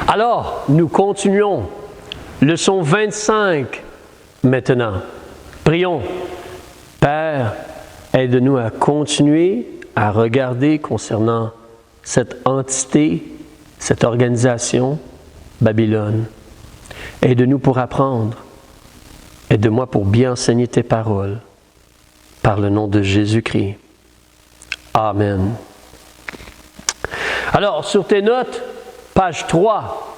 Alors, nous continuons. Leçon 25 maintenant. Prions. Père, aide-nous à continuer à regarder concernant cette entité, cette organisation, Babylone. Aide-nous pour apprendre. Aide-moi pour bien enseigner tes paroles. Par le nom de Jésus-Christ. Amen. Alors, sur tes notes, page 3,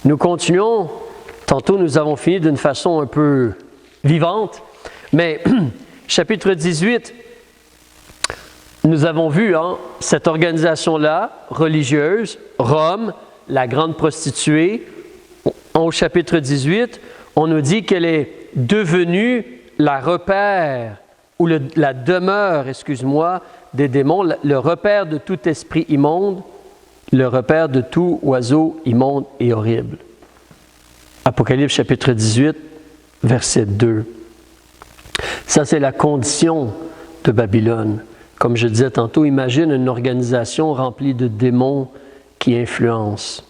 nous continuons. Tantôt, nous avons fini d'une façon un peu vivante, mais chapitre 18, nous avons vu cette organisation-là, religieuse, Rome, la grande prostituée. Au chapitre 18, on nous dit qu'elle est devenue la repère, ou la demeure, des démons, le repère de tout esprit immonde, le repère de tout oiseau immonde et horrible. Apocalypse chapitre 18, verset 2. Ça, c'est la condition de Babylone. Comme je disais tantôt, imagine une organisation remplie de démons qui influencent.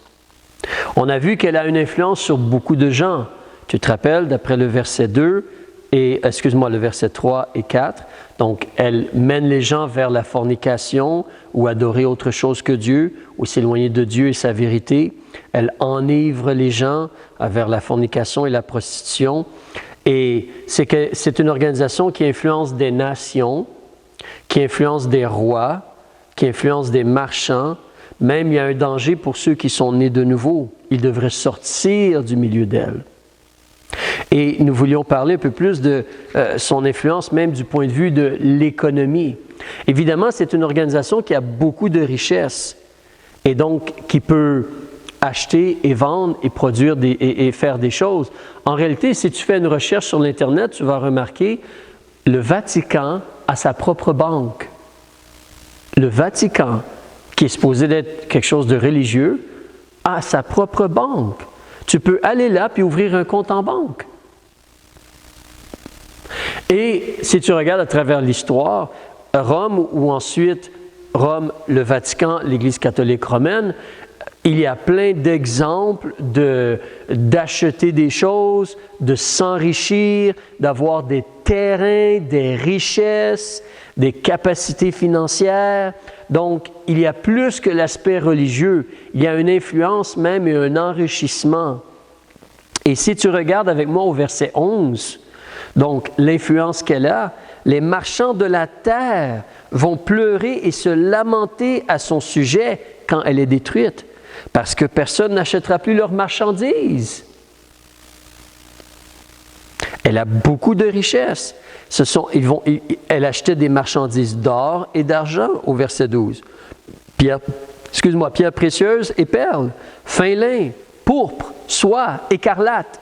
On a vu qu'elle a une influence sur beaucoup de gens. Tu te rappelles, d'après le verset 2, le verset 3 et 4. Donc, elle mène les gens vers la fornication ou adorer autre chose que Dieu ou s'éloigner de Dieu et sa vérité. Elle enivre les gens vers la fornication et la prostitution. Et c'est une organisation qui influence des nations, qui influence des rois, qui influence des marchands. Même il y a un danger pour ceux qui sont nés de nouveau. Ils devraient sortir du milieu d'elle. Et nous voulions parler un peu plus de son influence, même du point de vue de l'économie. Évidemment, c'est une organisation qui a beaucoup de richesses et donc qui peut acheter et vendre et produire et faire des choses. En réalité, si tu fais une recherche sur l'Internet, tu vas remarquer le Vatican a sa propre banque. Le Vatican, qui est supposé être quelque chose de religieux, a sa propre banque. Tu peux aller là puis ouvrir un compte en banque. Et si tu regardes à travers l'histoire, Rome ou ensuite Rome, le Vatican, l'Église catholique romaine, il y a plein d'exemples d'acheter des choses, de s'enrichir, d'avoir des terrains, des richesses, des capacités financières. Donc, il y a plus que l'aspect religieux. Il y a une influence même et un enrichissement. Et si tu regardes avec moi au verset 11, donc l'influence qu'elle a, les marchands de la terre vont pleurer et se lamenter à son sujet quand elle est détruite, parce que personne n'achètera plus leurs marchandises. Elle a beaucoup de richesses. Elle achetait des marchandises d'or et d'argent au verset 12. Pierres précieuses et perles, fin lin, pourpre, soie, écarlate,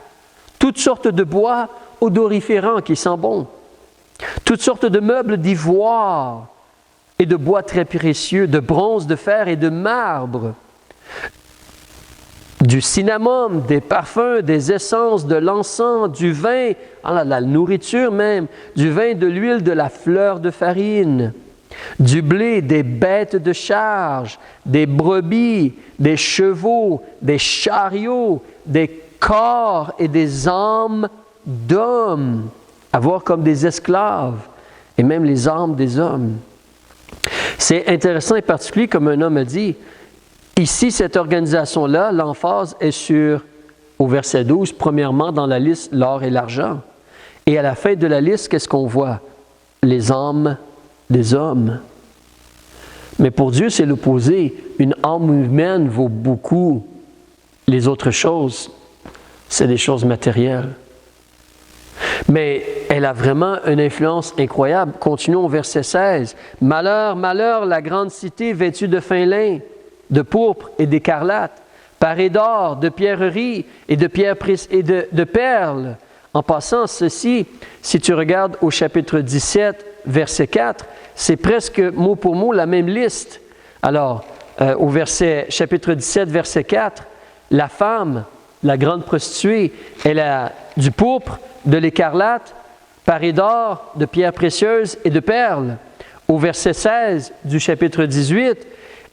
toutes sortes de bois odoriférants qui sentent bon, toutes sortes de meubles d'ivoire et de bois très précieux, de bronze, de fer et de marbre, du cinnamome, des parfums, des essences, de l'encens, du vin, la nourriture même, du vin, de l'huile, de la fleur de farine, du blé, des bêtes de charge, des brebis, des chevaux, des chariots, des corps et des âmes d'hommes, à voir comme des esclaves, et même les âmes des hommes. C'est intéressant et particulier, comme un homme a dit. Ici, cette organisation-là, l'emphase est au verset 12, premièrement dans la liste, l'or et l'argent. Et à la fin de la liste, qu'est-ce qu'on voit? Les âmes des hommes. Mais pour Dieu, c'est l'opposé. Une âme humaine vaut beaucoup. Les autres choses, c'est des choses matérielles. Mais elle a vraiment une influence incroyable. Continuons au verset 16. « Malheur, malheur, la grande cité vêtue de fin lin, de pourpre et d'écarlate, parée d'or, de pierreries et de perles. » En passant, ceci, si tu regardes au chapitre 17, verset 4, c'est presque mot pour mot la même liste. Alors, au chapitre 17, verset 4, la femme, la grande prostituée, elle a du pourpre, de l'écarlate, parée d'or, de pierres précieuses et de perles. Au verset 16 du chapitre 18,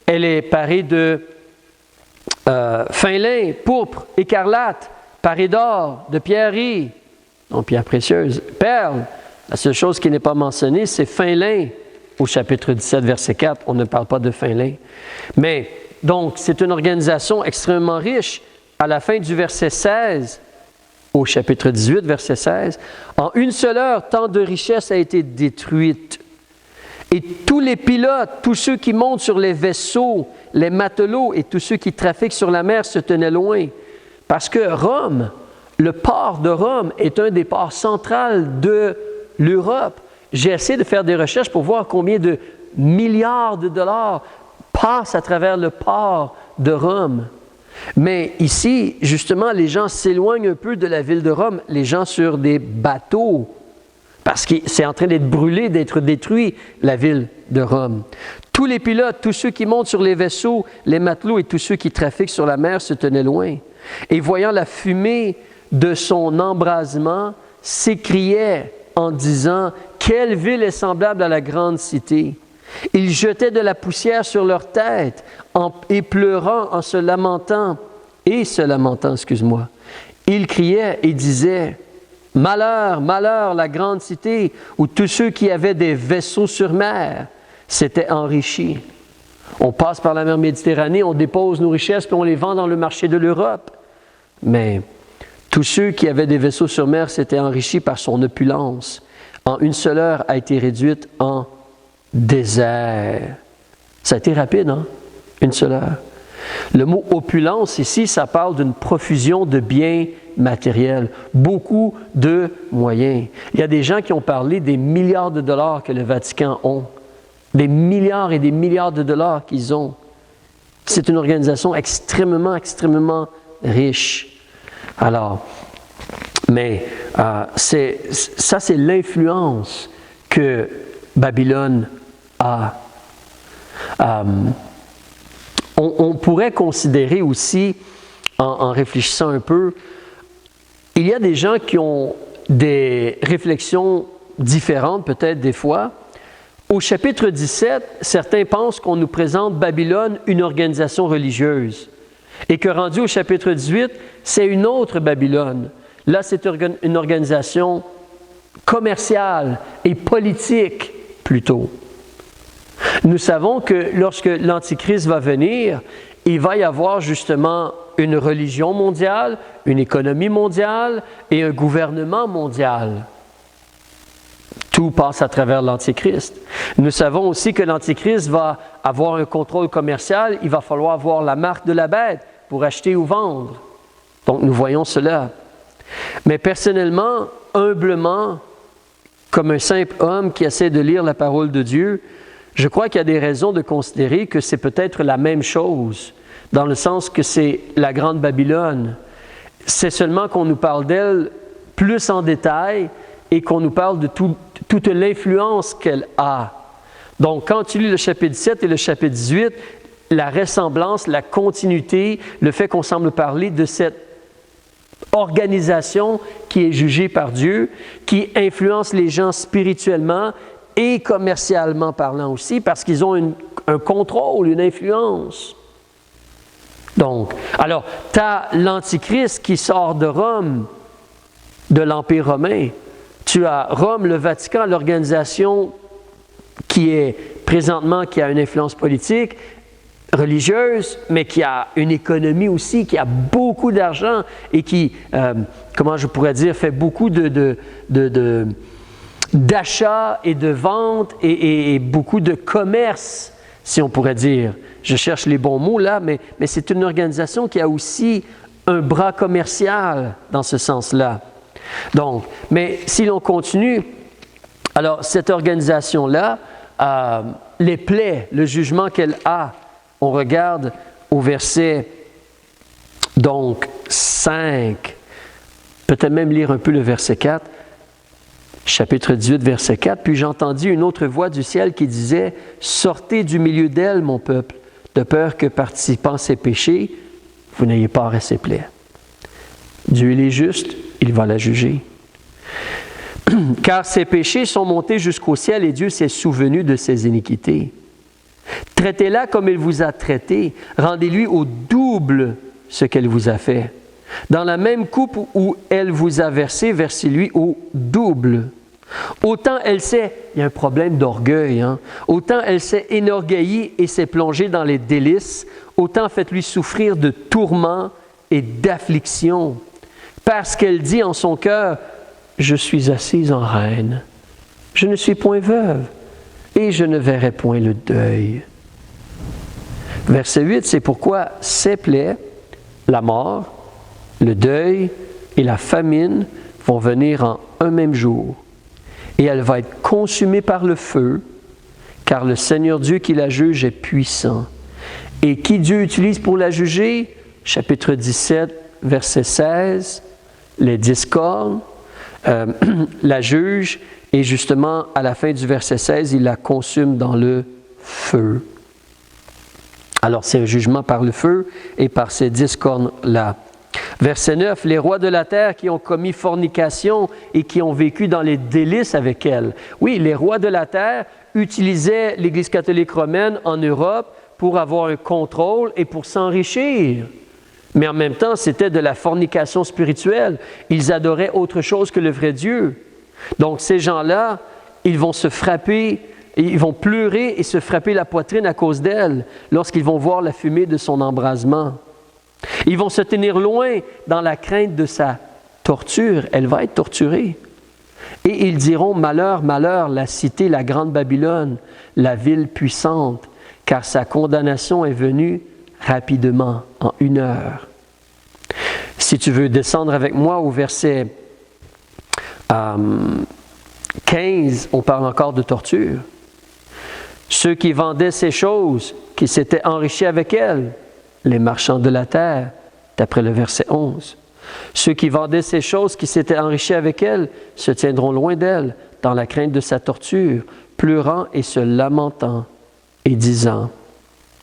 elle est parée fin lin, pourpre, écarlate, paré d'or, de pierreries, non, pierre précieuse, perles. La seule chose qui n'est pas mentionnée, c'est fin lin. Au chapitre 17, verset 4, on ne parle pas de fin lin. Mais, donc, c'est une organisation extrêmement riche. À la fin du verset 16, au chapitre 18, verset 16, en une seule heure, tant de richesse a été détruite. Et tous les pilotes, tous ceux qui montent sur les vaisseaux, les matelots et tous ceux qui trafiquent sur la mer se tenaient loin. Parce que Rome, le port de Rome est un des ports centraux de l'Europe. J'ai essayé de faire des recherches pour voir combien de milliards de dollars passent à travers le port de Rome. Mais ici, justement, les gens s'éloignent un peu de la ville de Rome, les gens sur des bateaux, parce que c'est en train d'être brûlé, d'être détruit, la ville de Rome. Tous les pilotes, tous ceux qui montent sur les vaisseaux, les matelots et tous ceux qui trafiquent sur la mer se tenaient loin. Et voyant la fumée de son embrasement, s'écriaient en disant « Quelle ville est semblable à la grande cité ?» Ils jetaient de la poussière sur leur tête et pleurant en se lamentant, excuse-moi. Ils criaient et disaient « Malheur, malheur, la grande cité, où tous ceux qui avaient des vaisseaux sur mer s'étaient enrichis. » On passe par la mer Méditerranée, on dépose nos richesses, puis on les vend dans le marché de l'Europe. Mais tous ceux qui avaient des vaisseaux sur mer s'étaient enrichis par son opulence. En une seule heure a été réduite en désert. Ça a été rapide, hein? Une seule heure. Le mot opulence ici, ça parle d'une profusion de biens matériels, beaucoup de moyens. Il y a des gens qui ont parlé des milliards de dollars que le Vatican a, des milliards et des milliards de dollars qu'ils ont. C'est une organisation extrêmement riche. Alors, mais c'est l'influence que Babylone a. On pourrait considérer aussi, en réfléchissant un peu, il y a des gens qui ont des réflexions différentes, peut-être des fois. Au chapitre 17, certains pensent qu'on nous présente Babylone, une organisation religieuse, et que rendu au chapitre 18, c'est une autre Babylone. Là, c'est une organisation commerciale et politique plutôt. Nous savons que lorsque l'Antichrist va venir, il va y avoir justement une religion mondiale, une économie mondiale et un gouvernement mondial. Tout passe à travers l'Antichrist. Nous savons aussi que l'Antichrist va avoir un contrôle commercial. Il va falloir avoir la marque de la bête pour acheter ou vendre. Donc, nous voyons cela. Mais personnellement, humblement, comme un simple homme qui essaie de lire la parole de Dieu, je crois qu'il y a des raisons de considérer que c'est peut-être la même chose, dans le sens que c'est la grande Babylone. C'est seulement qu'on nous parle d'elle plus en détail et qu'on nous parle de toute l'influence qu'elle a. Donc, quand tu lis le chapitre 17 et le chapitre 18, la ressemblance, la continuité, le fait qu'on semble parler de cette organisation qui est jugée par Dieu, qui influence les gens spirituellement et commercialement parlant aussi, parce qu'ils ont un contrôle, une influence. Donc, alors, tu as l'Antichrist qui sort de Rome, de l'Empire romain. Tu as Rome, le Vatican, l'organisation qui est présentement, qui a une influence politique, religieuse, mais qui a une économie aussi, qui a beaucoup d'argent et qui, comment je pourrais dire, fait beaucoup d'achats et de ventes et beaucoup de commerce, si on pourrait dire. Je cherche les bons mots là, mais c'est une organisation qui a aussi un bras commercial dans ce sens-là. Donc, mais si l'on continue, alors cette organisation-là, les plaies, le jugement qu'elle a, on regarde au verset donc 5, peut-être même lire un peu le verset 4, chapitre 18, verset 4. « Puis j'entendis une autre voix du ciel qui disait, « Sortez du milieu d'elle, mon peuple, de peur que participant à ses péchés, vous n'ayez part à ses plaies. Dieu il est juste, il va la juger. Car ses péchés sont montés jusqu'au ciel et Dieu s'est souvenu de ses iniquités. Traitez-la comme elle vous a traité. Rendez-lui au double ce qu'elle vous a fait. Dans la même coupe où elle vous a versé, versez-lui au double. Autant elle s'est, il y a un problème d'orgueil, autant elle s'est énorgueillie et s'est plongée dans les délices, autant faites-lui souffrir de tourments et d'affliction, parce qu'elle dit en son cœur, « Je suis assise en reine, je ne suis point veuve, et je ne verrai point le deuil. » Verset 8, c'est pourquoi ces plaies, la mort, le deuil et la famine vont venir en un même jour. Et elle va être consumée par le feu, car le Seigneur Dieu qui la juge est puissant. Et qui Dieu utilise pour la juger? Chapitre 17, verset 16, les discordes, la juge, et justement, à la fin du verset 16, il la consume dans le feu. Alors, c'est un jugement par le feu et par ces discordes-là. Verset 9, les rois de la terre qui ont commis fornication et qui ont vécu dans les délices avec elle. Oui, les rois de la terre utilisaient l'Église catholique romaine en Europe pour avoir un contrôle et pour s'enrichir. Mais en même temps, c'était de la fornication spirituelle. Ils adoraient autre chose que le vrai Dieu. Donc, ces gens-là, ils vont se frapper, ils vont pleurer et se frapper la poitrine à cause d'elle lorsqu'ils vont voir la fumée de son embrasement. Ils vont se tenir loin dans la crainte de sa torture. Elle va être torturée. Et ils diront, malheur, malheur, la cité, la grande Babylone, la ville puissante, car sa condamnation est venue rapidement, en 1 heure. Si tu veux descendre avec moi au verset 15, on parle encore de torture. Ceux qui vendaient ces choses, qui s'étaient enrichis avec elles, les marchands de la terre, d'après le verset 11. Ceux qui vendaient ces choses, qui s'étaient enrichis avec elles, se tiendront loin d'elle, dans la crainte de sa torture, pleurant et se lamentant, et disant,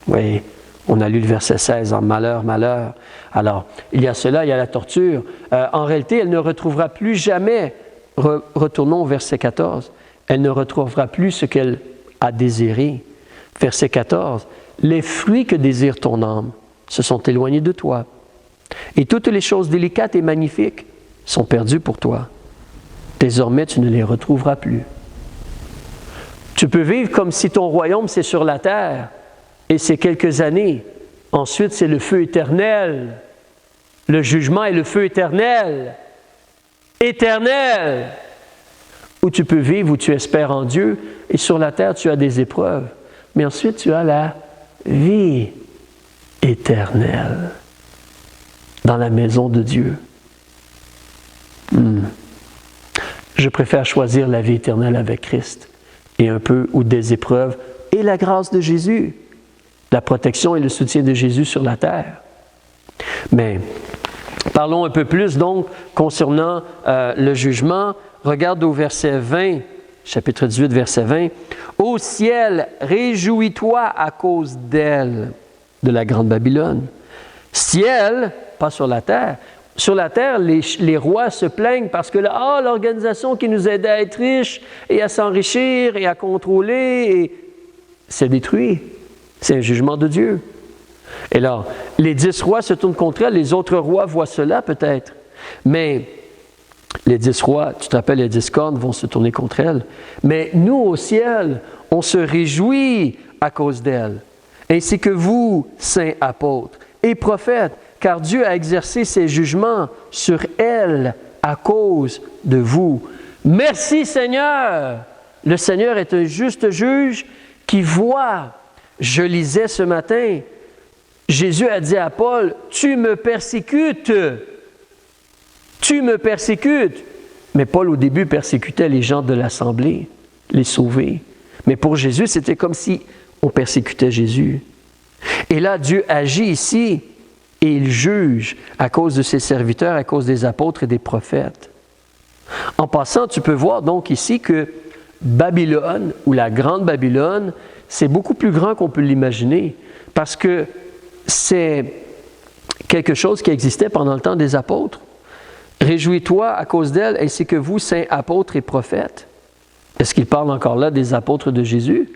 oui, on a lu le verset 16, en malheur, malheur. Alors, il y a cela, il y a la torture. En réalité, elle ne retrouvera plus jamais, retournons au verset 14, elle ne retrouvera plus ce qu'elle a désiré. Verset 14, les fruits que désire ton âme se sont éloignés de toi, et toutes les choses délicates et magnifiques sont perdues pour toi. Désormais, tu ne les retrouveras plus. Tu peux vivre comme si ton royaume, c'est sur la terre, et c'est quelques années. Ensuite, c'est le feu éternel. Le jugement est le feu éternel. Éternel! Où tu peux vivre, où tu espères en Dieu, et sur la terre, tu as des épreuves. Mais ensuite, tu as la vie éternelle dans la maison de Dieu. Je préfère choisir la vie éternelle avec Christ et un peu ou des épreuves et la grâce de Jésus, la protection et le soutien de Jésus sur la terre. Mais parlons un peu plus donc concernant le jugement. Regarde au verset 20, chapitre 18, verset 20. « Ô ciel, réjouis-toi à cause d'elle, de la grande Babylone. » Ciel, pas sur la terre. Sur la terre, les rois se plaignent parce que l'organisation qui nous aidait à être riches et à s'enrichir et à contrôler, c'est détruit. C'est un jugement de Dieu. Et là, les 10 rois se tournent contre elle, les autres rois voient cela peut-être. Mais les 10 rois, tu te rappelles, les 10 cornes vont se tourner contre elle. Mais nous, au ciel, on se réjouit à cause d'elle. Ainsi que vous, saints apôtres et prophètes, car Dieu a exercé ses jugements sur elle à cause de vous. Merci Seigneur! Le Seigneur est un juste juge qui voit. Je lisais ce matin, Jésus a dit à Paul, « Tu me persécutes! Tu me persécutes! » Mais Paul, au début, persécutait les gens de l'Assemblée, les sauvés. Mais pour Jésus, c'était comme si on persécutait Jésus. Et là, Dieu agit ici et il juge à cause de ses serviteurs, à cause des apôtres et des prophètes. En passant, tu peux voir donc ici que Babylone, ou la grande Babylone, c'est beaucoup plus grand qu'on peut l'imaginer, parce que c'est quelque chose qui existait pendant le temps des apôtres. Réjouis-toi à cause d'elle, ainsi que vous, saints apôtres et prophètes. Est-ce qu'il parle encore là des apôtres de Jésus?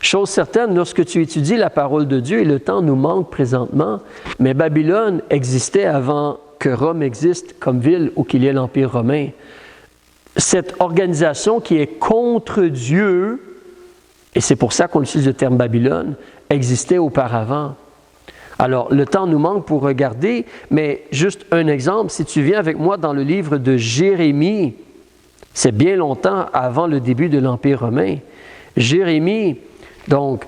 Chose certaine, lorsque tu étudies la parole de Dieu, et le temps nous manque présentement, mais Babylone existait avant que Rome existe comme ville ou qu'il y ait l'Empire romain. Cette organisation qui est contre Dieu, et c'est pour ça qu'on utilise le terme Babylone, existait auparavant. Alors, le temps nous manque pour regarder, mais juste un exemple, si tu viens avec moi dans le livre de Jérémie, c'est bien longtemps avant le début de l'Empire romain. Jérémie, donc,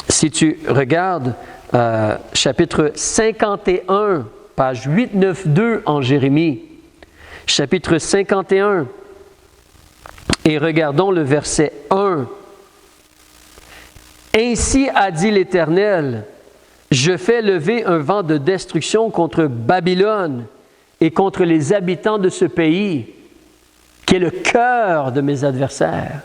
si tu regardes chapitre 51, page 892 en Jérémie, chapitre 51, et regardons le verset 1. « Ainsi a dit l'Éternel, je fais lever un vent de destruction contre Babylone et contre les habitants de ce pays, qui est le cœur de mes adversaires. »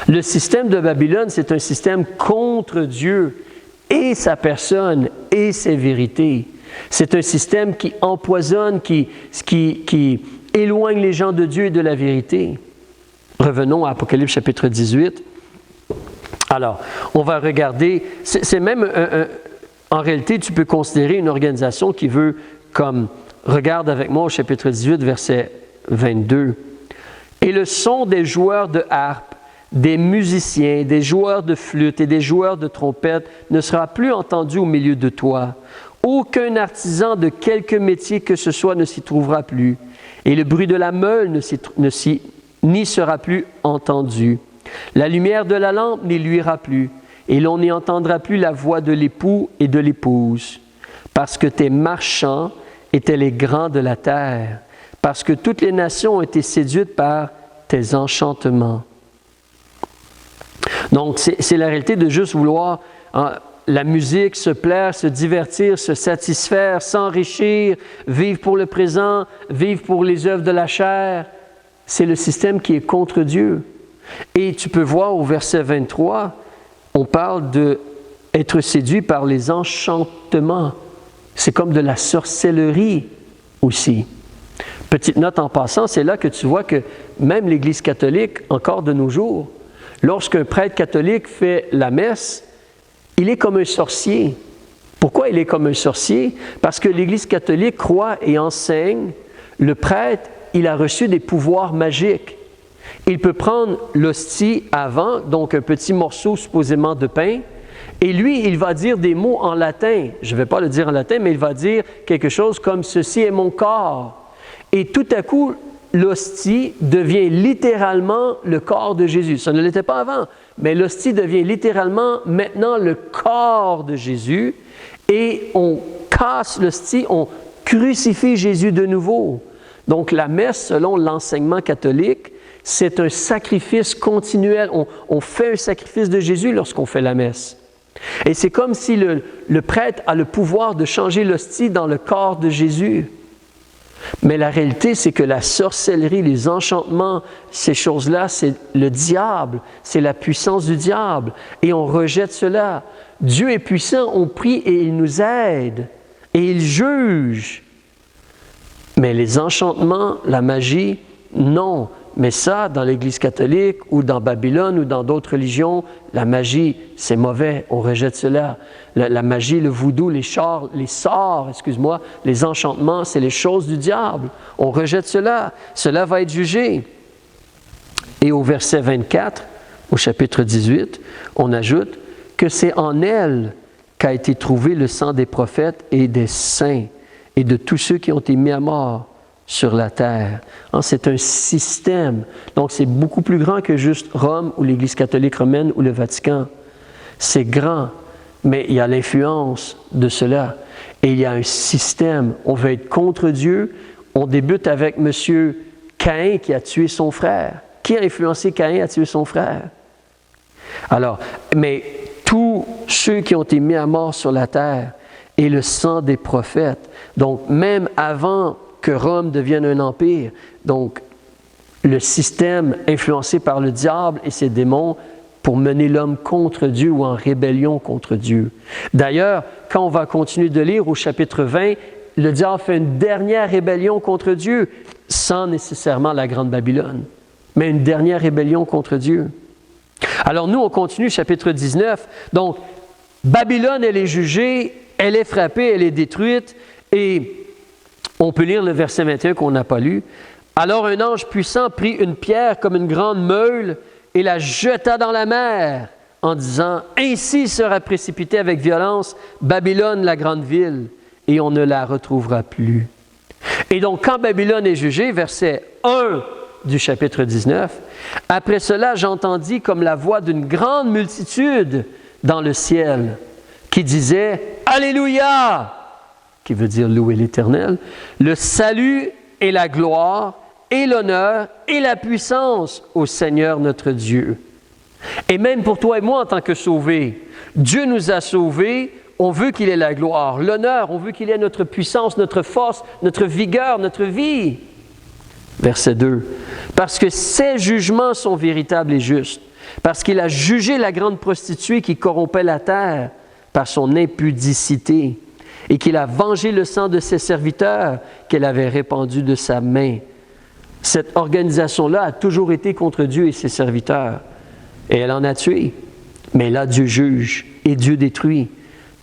Le système de Babylone, c'est un système contre Dieu et sa personne et ses vérités. C'est un système qui empoisonne, qui éloigne les gens de Dieu et de la vérité. Revenons à Apocalypse chapitre 18. Alors, on va regarder, c'est même, en réalité, tu peux considérer une organisation qui veut, comme, regarde avec moi au chapitre 18, verset 22. « Et le son des joueurs de harpe, des musiciens, des joueurs de flûte et des joueurs de trompette ne sera plus entendu au milieu de toi. Aucun artisan de quelque métier que ce soit ne s'y trouvera plus, et le bruit de la meule n'y sera plus entendu. La lumière de la lampe n'y luira plus, et l'on n'y entendra plus la voix de l'époux et de l'épouse, parce que tes marchands étaient les grands de la terre, parce que toutes les nations ont été séduites par tes enchantements. » Donc, c'est la réalité de juste vouloir la musique, se plaire, se divertir, se satisfaire, s'enrichir, vivre pour le présent, vivre pour les œuvres de la chair. C'est le système qui est contre Dieu. Et tu peux voir au verset 23, on parle d'être séduit par les enchantements. C'est comme de la sorcellerie aussi. Petite note en passant, c'est là que tu vois que même l'Église catholique, encore de nos jours, lorsqu'un prêtre catholique fait la messe, il est comme un sorcier. Pourquoi il est comme un sorcier? Parce que l'Église catholique croit et enseigne, le prêtre, il a reçu des pouvoirs magiques. Il peut prendre l'hostie avant, donc un petit morceau supposément de pain, et lui, il va dire des mots en latin. Je ne vais pas le dire en latin, mais il va dire quelque chose comme « ceci est mon corps ». Et tout à coup, l'hostie devient littéralement le corps de Jésus. Ça ne l'était pas avant, mais l'hostie devient littéralement maintenant le corps de Jésus et on casse l'hostie, on crucifie Jésus de nouveau. Donc la messe, selon l'enseignement catholique, c'est un sacrifice continuel. On fait un sacrifice de Jésus lorsqu'on fait la messe. Et c'est comme si le prêtre a le pouvoir de changer l'hostie dans le corps de Jésus. Mais la réalité, c'est que la sorcellerie, les enchantements, ces choses-là, c'est le diable, c'est la puissance du diable. Et on rejette cela. Dieu est puissant, on prie et il nous aide. Et il juge. Mais les enchantements, la magie, non. Mais ça, dans l'Église catholique ou dans Babylone ou dans d'autres religions, la magie, c'est mauvais, on rejette cela. La magie, le voodoo, les sorts, les enchantements, c'est les choses du diable. On rejette cela. Cela va être jugé. Et au verset 24, au chapitre 18, on ajoute que c'est en elle qu'a été trouvé le sang des prophètes et des saints et de tous ceux qui ont été mis à mort sur la terre. C'est un système. Donc, c'est beaucoup plus grand que juste Rome ou l'Église catholique romaine ou le Vatican. C'est grand, mais il y a l'influence de cela. Et il y a un système. On veut être contre Dieu. On débute avec M. Caïn qui a tué son frère. Qui a influencé Caïn à tuer son frère? Alors, mais tous ceux qui ont été mis à mort sur la terre et le sang des prophètes. Donc, même avant que Rome devienne un empire. Donc, le système influencé par le diable et ses démons pour mener l'homme contre Dieu ou en rébellion contre Dieu. D'ailleurs, quand on va continuer de lire au chapitre 20, le diable fait une dernière rébellion contre Dieu, sans nécessairement la Grande Babylone, mais une dernière rébellion contre Dieu. Alors nous, on continue, chapitre 19. Donc, Babylone, elle est jugée, elle est frappée, elle est détruite. Et on peut lire le verset 21 qu'on n'a pas lu. Alors un ange puissant prit une pierre comme une grande meule et la jeta dans la mer en disant « Ainsi sera précipitée avec violence Babylone, la grande ville, et on ne la retrouvera plus. » Et donc, quand Babylone est jugée, verset 1 du chapitre 19, « Après cela, j'entendis comme la voix d'une grande multitude dans le ciel qui disait « Alléluia !» qui veut dire louer l'Éternel, « Le salut et la gloire et l'honneur et la puissance au Seigneur notre Dieu. » Et même pour toi et moi en tant que sauvés, Dieu nous a sauvés, on veut qu'il ait la gloire, l'honneur, on veut qu'il ait notre puissance, notre force, notre vigueur, notre vie. Verset 2. « Parce que ses jugements sont véritables et justes, parce qu'il a jugé la grande prostituée qui corrompait la terre par son impudicité, et qu'il a vengé le sang de ses serviteurs qu'elle avait répandu de sa main. » Cette organisation-là a toujours été contre Dieu et ses serviteurs. Et elle en a tué. Mais là, Dieu juge et Dieu détruit.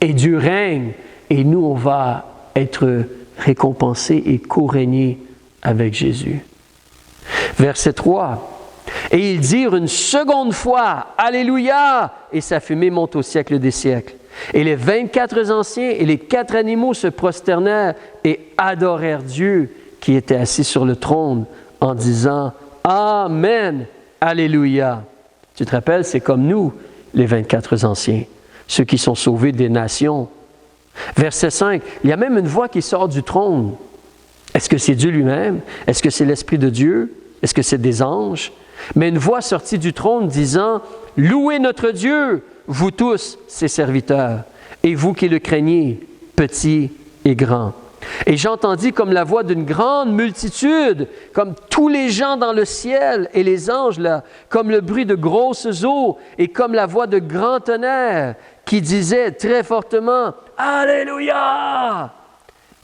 Et Dieu règne. Et nous, on va être récompensés et co-régner avec Jésus. Verset 3. « Et ils dirent une seconde fois, « Alléluia !» Et sa fumée monte au siècle des siècles. Et les 24 anciens et les 4 animaux se prosternèrent et adorèrent Dieu qui était assis sur le trône en disant « Amen, Alléluia !» Tu te rappelles, c'est comme nous, les 24 anciens, ceux qui sont sauvés des nations. Verset 5, il y a même une voix qui sort du trône. Est-ce que c'est Dieu lui-même? Est-ce que c'est l'Esprit de Dieu? Est-ce que c'est des anges? Mais une voix sortie du trône disant « Louez notre Dieu, vous tous, ses serviteurs, et vous qui le craignez, petits et grands. » Et j'entendis comme la voix d'une grande multitude, comme tous les gens dans le ciel et les anges là, comme le bruit de grosses eaux et comme la voix de grands tonnerres qui disait très fortement « Alléluia !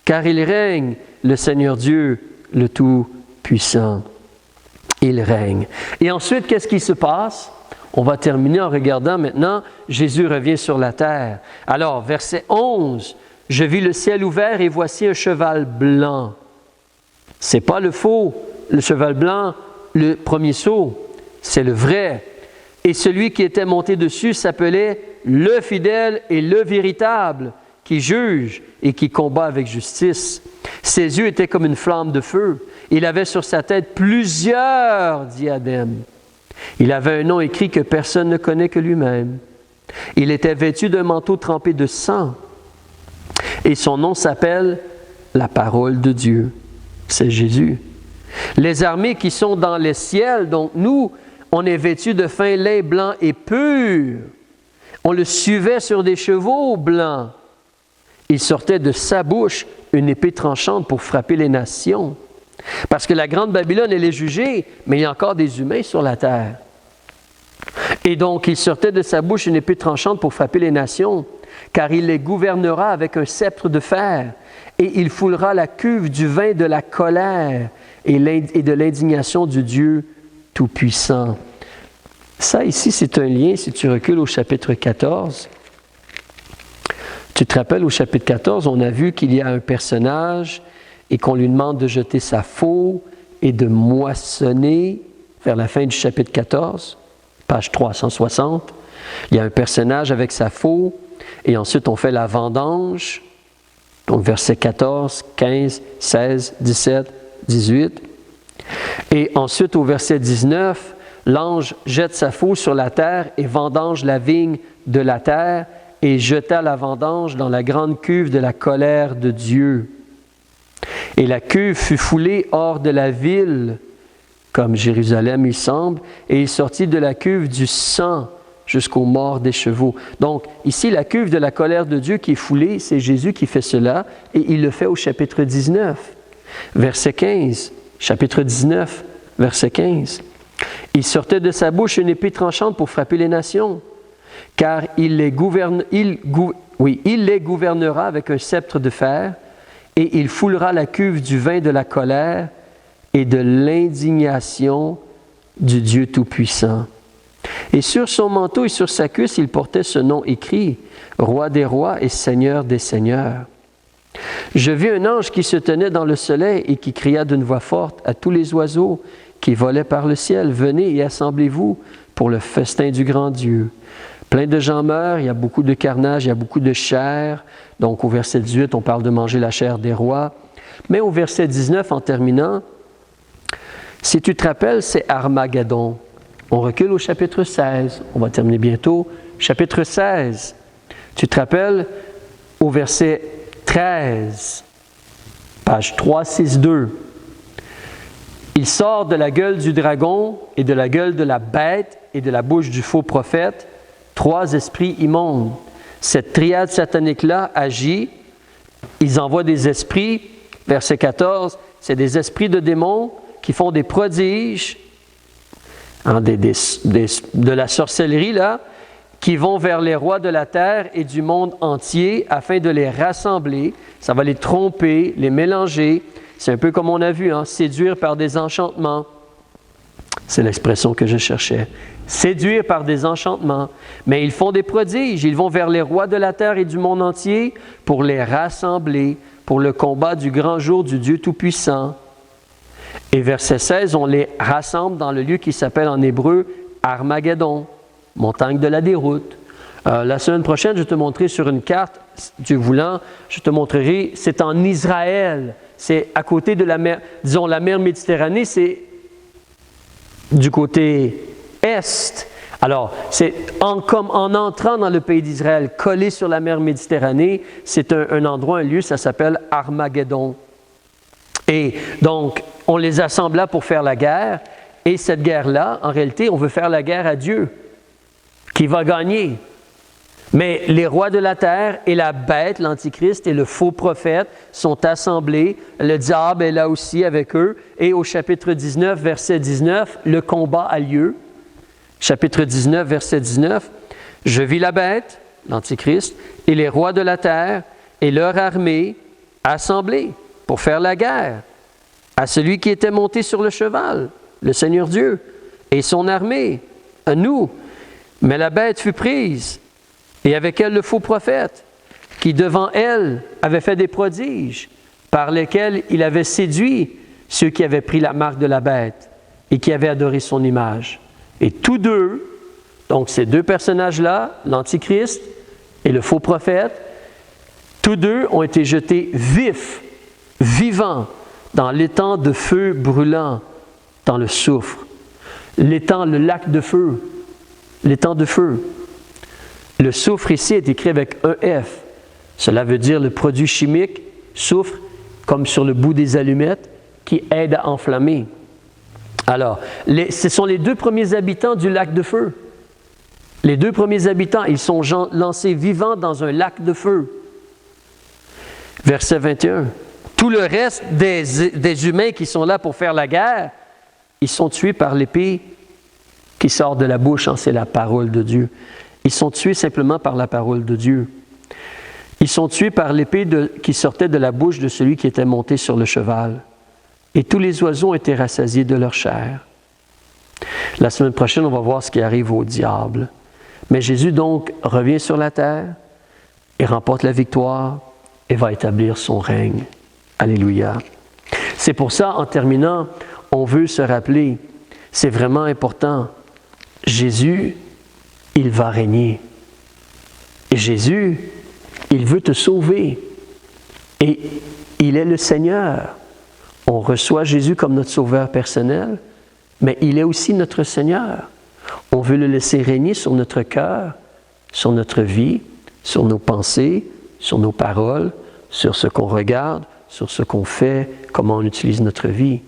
Car il règne, le Seigneur Dieu, le Tout-Puissant. » Il règne. Et ensuite, qu'est-ce qui se passe? On va terminer en regardant maintenant, Jésus revient sur la terre. Alors, verset 11. Je vis le ciel ouvert et voici un cheval blanc. Ce n'est pas le faux, le cheval blanc, le premier sceau, c'est le vrai. Et celui qui était monté dessus s'appelait le fidèle et le véritable, qui juge et qui combat avec justice. Ses yeux étaient comme une flamme de feu. Il avait sur sa tête plusieurs diadèmes. Il avait un nom écrit que personne ne connaît que lui-même. Il était vêtu d'un manteau trempé de sang. Et son nom s'appelle la parole de Dieu. C'est Jésus. Les armées qui sont dans les ciels, donc nous, on est vêtus de fin lin blanc et pur. On le suivait sur des chevaux blancs. Il sortait de sa bouche une épée tranchante pour frapper les nations. Parce que la grande Babylone, elle est jugée, mais il y a encore des humains sur la terre. Et donc, il sortait de sa bouche une épée tranchante pour frapper les nations, car il les gouvernera avec un sceptre de fer, et il foulera la cuve du vin de la colère et de l'indignation du Dieu Tout-Puissant. Ça, ici, c'est un lien, si tu recules au chapitre 14. Tu te rappelles, au chapitre 14, on a vu qu'il y a un personnage et qu'on lui demande de jeter sa faux et de moissonner vers la fin du chapitre 14, page 360. Il y a un personnage avec sa faux et ensuite on fait la vendange, donc versets 14, 15, 16, 17, 18. Et ensuite au verset 19, l'ange jette sa faux sur la terre et vendange la vigne de la terre et jeta la vendange dans la grande cuve de la colère de Dieu. Et la cuve fut foulée hors de la ville, comme Jérusalem, il semble, et il sortit de la cuve du sang jusqu'aux morts des chevaux. Donc, ici, la cuve de la colère de Dieu qui est foulée, c'est Jésus qui fait cela, et il le fait au chapitre 19, verset 15. Chapitre 19, verset 15. Il sortait de sa bouche une épée tranchante pour frapper les nations, car il les gouvernera avec un sceptre de fer, et il foulera la cuve du vin de la colère et de l'indignation du Dieu Tout-Puissant. Et sur son manteau et sur sa cuisse, il portait ce nom écrit, Roi des rois et Seigneur des seigneurs. Je vis un ange qui se tenait dans le soleil et qui cria d'une voix forte à tous les oiseaux qui volaient par le ciel, « Venez et assemblez-vous pour le festin du grand Dieu. » Plein de gens meurent, il y a beaucoup de carnage, il y a beaucoup de chair. Donc au verset 18, on parle de manger la chair des rois. Mais au verset 19, en terminant, si tu te rappelles, c'est Armageddon. On recule au chapitre 16. On va terminer bientôt. Chapitre 16. Tu te rappelles, au verset 13, page 362. Il sort de la gueule du dragon et de la gueule de la bête et de la bouche du faux prophète 3 esprits immondes. Cette triade satanique-là agit. Ils envoient des esprits. Verset 14, c'est des esprits de démons qui font des prodiges, de la sorcellerie, là, qui vont vers les rois de la terre et du monde entier afin de les rassembler. Ça va les tromper, les mélanger. C'est un peu comme on a vu, séduire par des enchantements. C'est l'expression que je cherchais. Séduire par des enchantements. Mais ils font des prodiges. Ils vont vers les rois de la terre et du monde entier pour les rassembler, pour le combat du grand jour du Dieu Tout-Puissant. Et verset 16, on les rassemble dans le lieu qui s'appelle en hébreu Armageddon, montagne de la déroute. La semaine prochaine, je vais te montrer sur une carte, Dieu voulant, je te montrerai, c'est en Israël. C'est à côté de la mer, disons la mer Méditerranée, c'est du côté est. Alors, c'est comme en entrant dans le pays d'Israël, collé sur la mer Méditerranée, c'est un endroit, un lieu, ça s'appelle Armageddon. Et donc, on les assemble là pour faire la guerre. Et cette guerre-là, en réalité, on veut faire la guerre à Dieu, qui va gagner. Mais les rois de la terre et la bête, l'Antichrist et le faux prophète sont assemblés. Le diable est là aussi avec eux. Et au chapitre 19, verset 19, le combat a lieu. Chapitre 19, verset 19. « Je vis la bête, l'Antichrist, et les rois de la terre et leur armée assemblés pour faire la guerre à celui qui était monté sur le cheval, le Seigneur Dieu, et son armée, à nous. Mais la bête fut prise, et avec elle le faux prophète, qui devant elle avait fait des prodiges, par lesquels il avait séduit ceux qui avaient pris la marque de la bête et qui avaient adoré son image. Et tous deux, donc ces deux personnages-là, l'Antichrist et le faux prophète, tous deux ont été jetés vifs, vivants, dans l'étang de feu brûlant, dans le soufre. L'étang, le lac de feu, l'étang de feu. Le soufre ici est écrit avec un F. Cela veut dire le produit chimique, soufre, comme sur le bout des allumettes, qui aide à enflammer. Alors, ce sont les 2 premiers habitants du lac de feu. Les 2 premiers habitants, ils sont lancés vivants dans un lac de feu. Verset 21. Tout le reste des humains qui sont là pour faire la guerre, ils sont tués par l'épée qui sort de la bouche, c'est la parole de Dieu. Ils sont tués simplement par la parole de Dieu. Ils sont tués par l'épée qui sortait de la bouche de celui qui était monté sur le cheval. Et tous les oiseaux ont été rassasiés de leur chair. La semaine prochaine, on va voir ce qui arrive au diable. Mais Jésus donc revient sur la terre et remporte la victoire et va établir son règne. Alléluia. C'est pour ça, en terminant, on veut se rappeler, c'est vraiment important, Jésus, il va régner. Et Jésus, il veut te sauver. Et il est le Seigneur. On reçoit Jésus comme notre sauveur personnel, mais il est aussi notre Seigneur. On veut le laisser régner sur notre cœur, sur notre vie, sur nos pensées, sur nos paroles, sur ce qu'on regarde, sur ce qu'on fait, comment on utilise notre vie.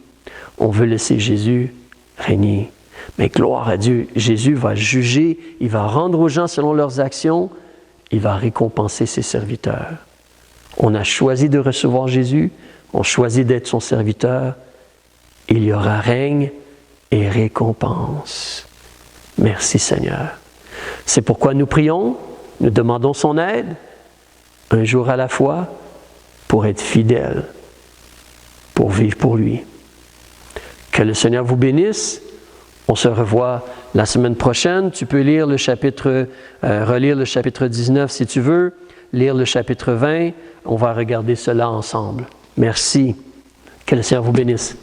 On veut laisser Jésus régner. Mais gloire à Dieu, Jésus va juger, il va rendre aux gens selon leurs actions, il va récompenser ses serviteurs. On a choisi de recevoir Jésus, on choisit d'être son serviteur, il y aura règne et récompense. Merci Seigneur. C'est pourquoi nous prions, nous demandons son aide, un jour à la fois, pour être fidèles, pour vivre pour lui. Que le Seigneur vous bénisse. On se revoit la semaine prochaine. Tu peux lire le chapitre, relire le chapitre 19 si tu veux, lire le chapitre 20. On va regarder cela ensemble. Merci. Que le Seigneur vous bénisse.